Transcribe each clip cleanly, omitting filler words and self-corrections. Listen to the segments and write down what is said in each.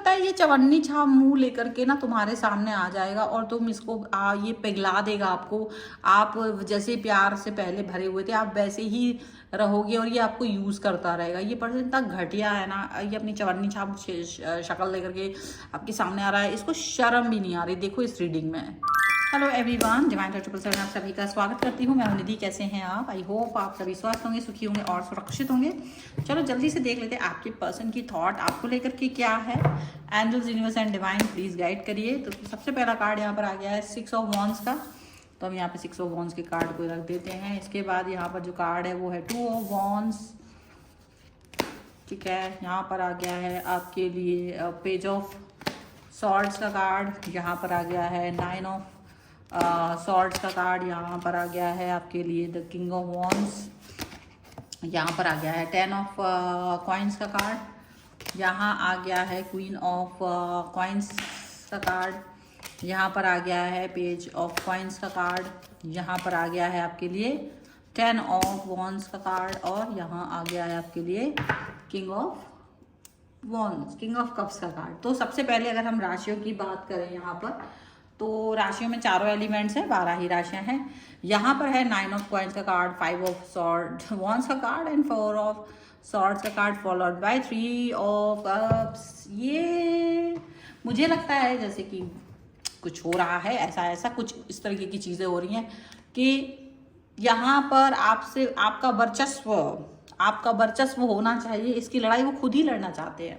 लगता है ये चवन्नी छाप मुंह लेकर के ना तुम्हारे सामने आ जाएगा और तुम इसको ये पिघला देगा आपको। आप जैसे प्यार से पहले भरे हुए थे आप वैसे ही रहोगे और ये आपको यूज करता रहेगा। ये पर्सन इतना घटिया है ना, ये अपनी चवन्नी छाप शक्ल लेकर के आपके सामने आ रहा है, इसको शर्म भी नहीं आ रही। देखो इस रीडिंग में। हेलो एवरीवन, डिवाइन 777 आप सभी का स्वागत करती हूँ। मैं निधि, कैसे हैं आप? आई होप आप सभी स्वस्थ होंगे, सुखी होंगे और सुरक्षित होंगे। चलो जल्दी से देख लेते हैं आपके पर्सन की थॉट आपको लेकर के क्या है। Angels, universe and divine please guide करिए। तो सबसे पहला कार्ड यहाँ पर आ गया है 6 ऑफ वॉन्ड्स का, तो हम यहाँ पे 6 ऑफ वॉन्ड्स के कार्ड को रख देते हैं। इसके बाद यहाँ पर जो कार्ड है वो है 2 ऑफ वॉन्ड्स, ठीक है। यहाँ पर आ गया है आपके लिए पेज ऑफ सॉर्ड्स का कार्ड, यहाँ पर आ गया है 9 ऑफ सॉर्ड्स का कार्ड, यहाँ पर आ गया है आपके लिए द किंग ऑफ वॉन्ड्स, यहाँ पर आ गया है 10 ऑफ कॉइन्स का कार्ड, यहाँ आ गया है क्वीन ऑफ कॉइन्स का कार्ड, यहाँ पर आ गया है पेज ऑफ कॉइन्स का कार्ड, यहाँ पर आ गया है आपके लिए 10 ऑफ वॉन्ड्स का कार्ड और यहाँ आ गया है आपके लिए king of wands, king of cups का कार्ड। तो सबसे पहले अगर हम राशियों की बात करें यहाँ पर, तो राशियों में चारों एलिमेंट्स हैं, 12 ही राशियां हैं। यहाँ पर है 9 ऑफ कॉइन्स का कार्ड, 5 ऑफ सॉर्ड वॉन्ड्स का कार्ड एंड 4 ऑफ सॉर्ड्स का card followed by 3 of cups. ये मुझे लगता है जैसे कि कुछ हो रहा है, ऐसा कुछ इस तरीके की चीज़ें हो रही हैं कि यहाँ पर आपसे आपका वर्चस्व होना चाहिए। इसकी लड़ाई वो खुद ही लड़ना चाहते हैं,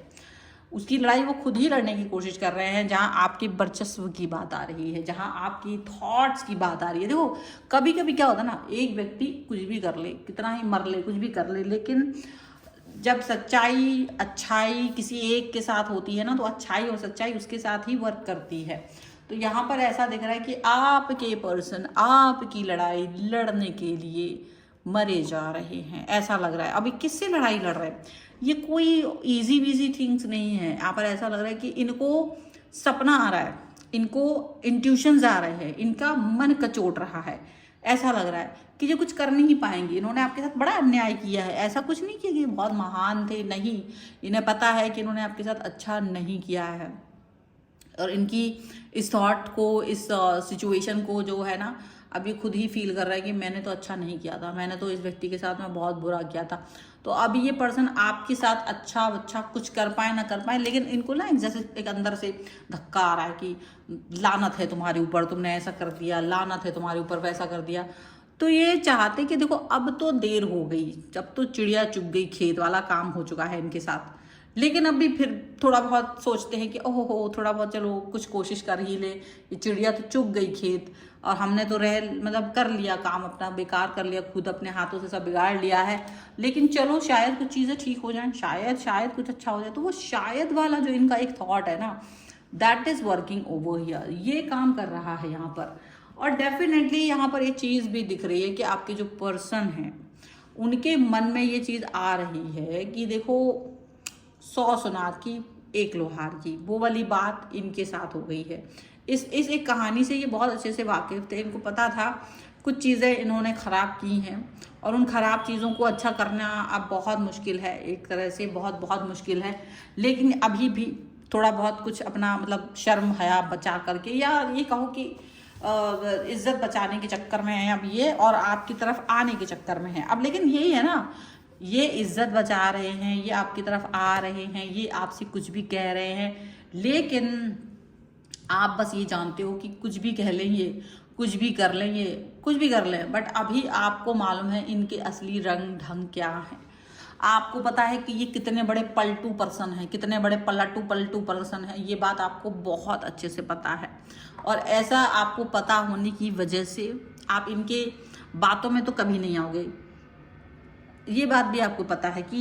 उसकी लड़ाई वो खुद ही लड़ने की कोशिश कर रहे हैं। जहाँ आपके वर्चस्व की बात आ रही है, जहाँ आपकी थॉट्स की बात आ रही है। देखो कभी कभी क्या होता है ना, एक व्यक्ति कुछ भी कर ले, कितना ही मर ले, कुछ भी कर ले, लेकिन जब सच्चाई अच्छाई किसी एक के साथ होती है ना, तो अच्छाई और सच्चाई उसके साथ ही वर्क करती है। तो यहाँ पर ऐसा दिख रहा है कि आपके पर्सन आपकी लड़ाई लड़ने के लिए मरे जा रहे हैं, ऐसा लग रहा है। अभी किससे लड़ाई लड़ रहे हैं? ये कोई इजी वीजी थिंग्स नहीं है। यहाँ पर ऐसा लग रहा है कि इनको सपना आ रहा है, इनको इंट्यूशंस आ रहे हैं, इनका मन कचोट रहा है। ऐसा लग रहा है कि ये कुछ कर नहीं पाएंगे। इन्होंने आपके साथ बड़ा अन्याय किया है। ऐसा कुछ नहीं किया कि बहुत महान थे, नहीं, इन्हें पता है कि इन्होंने आपके साथ अच्छा नहीं किया है और इनकी इस थॉट को, इस सिचुएशन को जो है ना, अब ये खुद ही फील कर रहा है कि मैंने तो अच्छा नहीं किया था, मैंने तो इस व्यक्ति के साथ में बहुत बुरा किया था। तो अब ये पर्सन आपके साथ अच्छा कुछ कर पाए ना कर पाए, लेकिन इनको ना जैसे एक अंदर से धक्का आ रहा है कि लानत है तुम्हारे ऊपर, तुमने ऐसा कर दिया, लानत है तुम्हारे ऊपर, वैसा कर दिया। तो ये चाहते कि देखो अब तो देर हो गई, जब तो चिड़िया चुग गई खेत वाला काम हो चुका है इनके साथ। लेकिन अभी फिर थोड़ा बहुत सोचते हैं कि ओहो हो, थोड़ा बहुत चलो कुछ कोशिश कर ही ले, ये चिड़िया तो चुग गई खेत और हमने तो मतलब कर लिया काम अपना, बेकार कर लिया, खुद अपने हाथों से सब बिगाड़ लिया है। लेकिन चलो शायद कुछ चीज़ें ठीक हो जाएं, शायद कुछ अच्छा हो जाए। तो वो शायद वाला जो इनका एक थॉट है ना, that is working over here, ये काम कर रहा है यहाँ पर। और डेफिनेटली यहाँ पर एक चीज़ भी दिख रही है कि आपके जो पर्सन हैं उनके मन में ये चीज़ आ रही है कि देखो 100 सुनार की 1 लोहार की, वो वाली बात इनके साथ हो गई है। इस एक कहानी से ये बहुत अच्छे से वाकिफ थे। इनको पता था कुछ चीज़ें इन्होंने ख़राब की हैं और उन ख़राब चीज़ों को अच्छा करना अब बहुत मुश्किल है, एक तरह से बहुत मुश्किल है। लेकिन अभी भी थोड़ा बहुत कुछ अपना मतलब शर्म हया बचा करके, या ये कहो कि इज्जत बचाने के चक्कर में है अब ये, और आपकी तरफ आने के चक्कर में है अब। लेकिन यही है ना, ये इज्जत बचा रहे हैं, ये आपकी तरफ आ रहे हैं, ये आपसे कुछ भी कह रहे हैं, लेकिन आप बस ये जानते हो कि कुछ भी कह लें, ये कुछ भी कर लें, ये कुछ भी कर लें, बट अभी आपको मालूम है इनके असली रंग ढंग क्या है। आपको पता है कि ये कितने बड़े पलटू पर्सन हैं, कितने बड़े पलटू पर्सन हैं, ये बात आपको बहुत अच्छे से पता है। और ऐसा आपको पता होने की वजह से आप इनके बातों में तो कभी नहीं आओगे। ये बात भी आपको पता है कि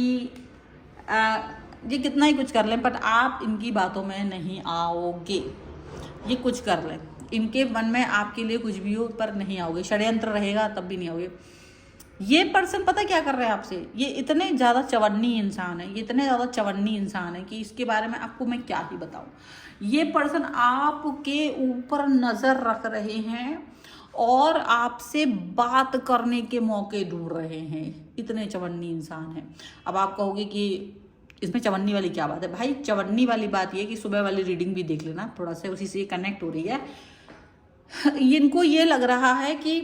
ये कितना ही कुछ कर लें, बट आप इनकी बातों में नहीं आओगे। ये कुछ कर लें, इनके मन में आपके लिए कुछ भी हो पर नहीं आओगे। षड्यंत्र रहेगा तब भी नहीं आओगे। ये पर्सन पता क्या कर रहे हैं आपसे, ये इतने ज़्यादा चवन्नी इंसान है, ये इतने ज़्यादा चवन्नी इंसान है कि इसके बारे में आपको मैं क्या ही बताऊं। ये पर्सन आपके ऊपर नज़र रख रहे हैं और आपसे बात करने के मौके ढूंढ रहे हैं, इतने चवन्नी इंसान हैं। अब आप कहोगे कि इसमें चवन्नी वाली क्या बात है भाई? चवन्नी वाली बात ये कि सुबह वाली रीडिंग भी देख लेना, थोड़ा सा उसी से कनेक्ट हो रही है। इनको ये लग रहा है कि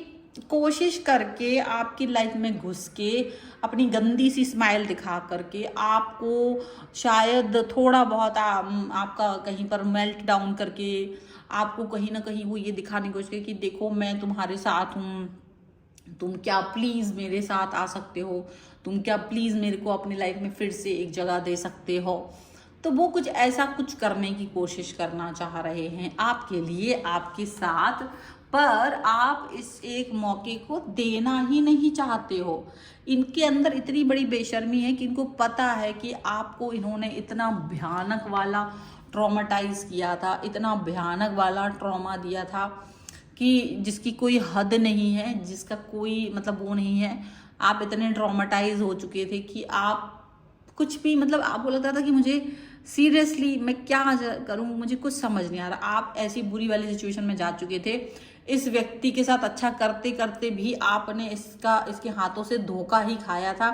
कोशिश करके आपकी लाइफ में घुस के अपनी गंदी सी स्माइल दिखा करके आपको शायद थोड़ा बहुत आपका कहीं पर मेल्ट डाउन करके आपको कहीं ना कहीं वो ये दिखाने की कोशिश करे कि देखो मैं तुम्हारे साथ हूँ, तुम क्या प्लीज़ मेरे साथ आ सकते हो, तुम क्या प्लीज़ मेरे को अपनी लाइफ में फिर से एक जगह दे सकते हो। तो वो कुछ ऐसा कुछ करने की कोशिश करना चाह रहे हैं आपके लिए, आपके साथ, पर आप इस एक मौके को देना ही नहीं चाहते हो। इनके अंदर इतनी बड़ी बेशर्मी है कि इनको पता है कि आपको इन्होंने इतना भयानक वाला ट्रॉमाटाइज किया था, इतना भयानक वाला ट्रॉमा दिया था कि जिसकी कोई हद नहीं है, जिसका कोई मतलब वो नहीं है। आप इतने ट्रॉमाटाइज हो चुके थे कि आप कुछ भी मतलब आपको लगता था कि मुझे सीरियसली मैं क्या करूं, मुझे कुछ समझ नहीं आ रहा। आप ऐसी बुरी वाली सिचुएशन में जा चुके थे। इस व्यक्ति के साथ अच्छा करते करते भी आपने इसके हाथों से धोखा ही खाया था।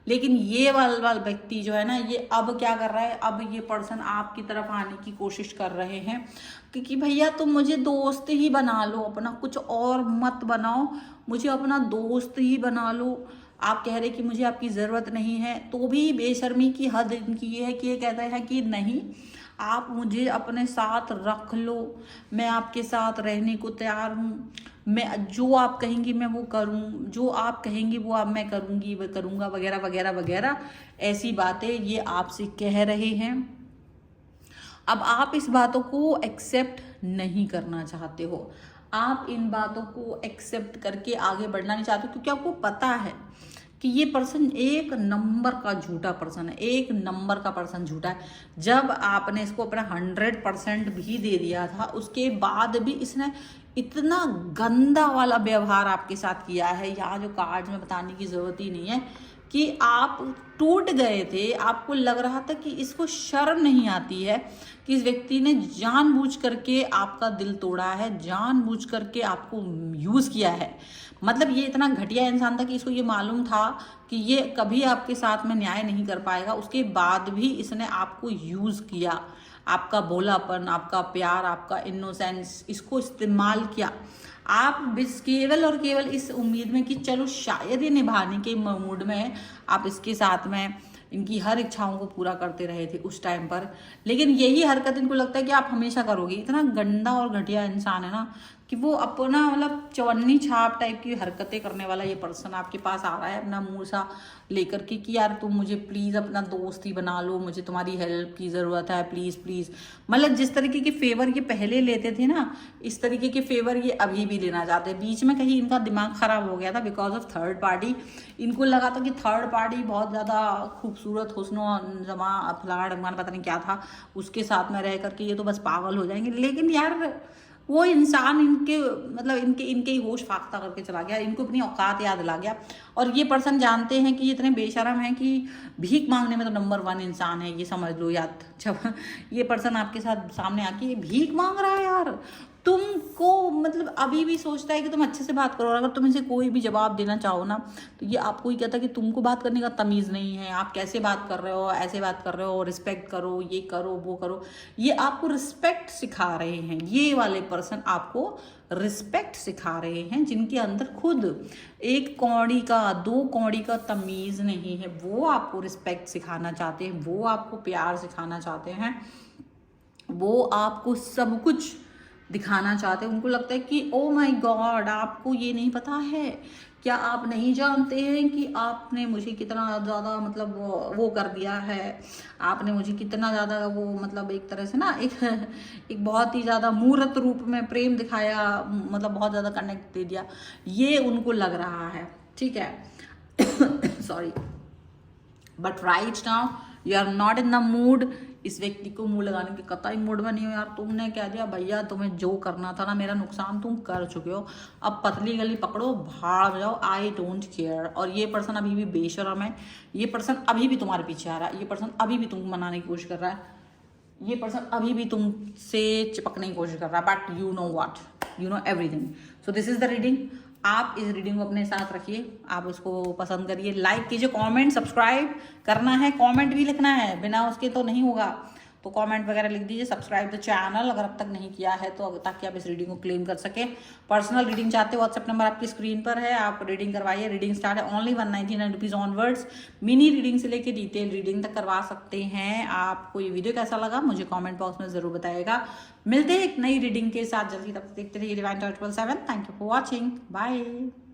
लेकिन ये वाला व्यक्ति जो है ना, ये अब क्या कर रहा है, अब ये पर्सन आपकी तरफ आने की कोशिश कर रहे हैं क्योंकि भैया तुम मुझे दोस्त ही बना लो अपना, कुछ और मत बनाओ, मुझे अपना दोस्त ही बना लो। आप कह रहे कि मुझे आपकी ज़रूरत नहीं है, तो भी बेशर्मी की हद इनकी ये है कि ये कहता है कि नहीं, आप मुझे अपने साथ रख लो, मैं आपके साथ रहने को तैयार हूँ, मैं जो आप कहेंगी मैं वो करूँ, जो आप कहेंगी वो अब मैं करूँगी, वो करूँगा, वगैरह वगैरह वगैरह ऐसी बातें ये आपसे कह रहे हैं। अब आप इस बातों को एक्सेप्ट नहीं करना चाहते हो, आप इन बातों को एक्सेप्ट करके आगे बढ़ना नहीं चाहते क्योंकि आपको पता है कि ये पर्सन एक नंबर का झूठा पर्सन है, एक नंबर का पर्सन झूठा है। जब आपने इसको अपना 100% भी दे दिया था, उसके बाद भी इसने इतना गंदा वाला व्यवहार आपके साथ किया है, यहाँ जो कार्ड्स में बताने की ज़रूरत ही नहीं है कि आप टूट गए थे। आपको लग रहा था कि इसको शर्म नहीं आती है कि इस व्यक्ति ने जानबूझ करके आपका दिल तोड़ा है, जानबूझ करके आपको यूज़ किया है। मतलब ये इतना घटिया इंसान था कि इसको ये मालूम था कि ये कभी आपके साथ में न्याय नहीं कर पाएगा, उसके बाद भी इसने आपको यूज़ किया, आपका भोलापन, आपका प्यार, आपका इनोसेंस, इसको इस्तेमाल किया। आप बस केवल और केवल इस उम्मीद में कि चलो शायद ये निभाने के मूड में है, आप इसके साथ में इनकी हर इच्छाओं को पूरा करते रहे थे उस टाइम पर। लेकिन यही हरकत इनको लगता है कि आप हमेशा करोगे। इतना गंदा और घटिया इंसान है ना कि वो अपना मतलब चवन्नी छाप टाइप की हरकतें करने वाला ये पर्सन आपके पास आ रहा है अपना मुंह सा लेकर के कि यार तुम मुझे प्लीज़ अपना दोस्त ही बना लो, मुझे तुम्हारी हेल्प की ज़रूरत है, प्लीज़ प्लीज़। मतलब जिस तरीके के फेवर ये पहले लेते थे ना, इस तरीके के फेवर ये अभी भी लेना चाहते हैं। बीच में कहीं इनका दिमाग ख़राब हो गया था बिकॉज ऑफ थर्ड पार्टी। इनको लगा था कि थर्ड पार्टी बहुत ज़्यादा खूबसूरत हुस्नो जमा फलाड़ ढमकान पता नहीं क्या था, उसके साथ में रह करके ये तो बस पागल हो जाएंगे। लेकिन यार वो इंसान इनके मतलब इनके ही होश फाख्ता करके चला गया, इनको अपनी औकात याद दिला गया। और ये पर्सन जानते हैं कि ये इतने बेशरम हैं कि भीख मांगने में तो नंबर 1 इंसान है, ये समझ लो याद। जब ये पर्सन आपके साथ सामने आके ये भीख मांग रहा है यार, तुमको मतलब अभी भी सोचता है कि तुम अच्छे से बात करो, और अगर तुम इसे कोई भी जवाब देना चाहो ना तो ये आपको ही कहता है कि तुमको बात करने का तमीज़ नहीं है, आप कैसे बात कर रहे हो, ऐसे बात कर रहे हो, रिस्पेक्ट करो, ये करो वो करो। ये आपको रिस्पेक्ट सिखा रहे हैं, ये वाले पर्सन आपको रिस्पेक्ट सिखा रहे हैं, जिनके अंदर खुद एक कौड़ी का 2 कौड़ी का तमीज़ नहीं है। वो आपको रिस्पेक्ट सिखाना चाहते हैं, वो आपको प्यार सिखाना चाहते हैं, वो आपको सब कुछ दिखाना चाहते हैं। उनको लगता है कि ओ माय गॉड, आपको ये नहीं पता है क्या, आप नहीं जानते हैं कि आपने मुझे कितना ज़्यादा मतलब वो कर दिया है, आपने मुझे कितना ज़्यादा वो मतलब एक तरह से ना एक बहुत ही ज़्यादा मूर्त रूप में प्रेम दिखाया, मतलब बहुत ज़्यादा कनेक्ट दे दिया, ये उनको लग रहा है। ठीक है sorry, but right now you are not in the mood. इस व्यक्ति को मुंह लगाने के कतई मूड में नहीं हो यार। तुमने कह दिया भैया, तुम्हें जो करना था ना, मेरा नुकसान तुम कर चुके हो, अब पतली गली पकड़ो, भाड़ में जाओ, आई डोंट केयर। और ये पर्सन अभी भी बेशरम है, ये पर्सन अभी भी तुम्हारे पीछे आ रहा है, ये पर्सन अभी भी तुमको मनाने की कोशिश कर रहा है, ये पर्सन अभी भी तुमसे चिपकने की कोशिश कर रहा है, but you know what, you know everything. So this is the reading. आप इस रीडिंग को अपने साथ रखिए, आप इसको पसंद करिए, लाइक कीजिए, कमेंट सब्सक्राइब करना है, कमेंट भी लिखना है, बिना उसके तो नहीं होगा, तो कमेंट वगैरह लिख दीजिए, सब्सक्राइब द चैनल अगर अब तक नहीं किया है तो, ताकि आप इस रीडिंग को क्लेम कर सकें। पर्सनल रीडिंग चाहते हो, व्हाट्सएप नंबर आपकी स्क्रीन पर है, आप रीडिंग करवाइए। रीडिंग स्टार्ट है only 199 rupees onwards. Mini reading से लेकर डिटेल रीडिंग तक करवा सकते हैं। आपको ये वीडियो कैसा लगा मुझे कॉमेंट बॉक्स में जरूर बताइएगा। मिलते हैं एक नई रीडिंग के साथ जल्दी, तब देखते रहिए divine 777। Thank you for watching, bye.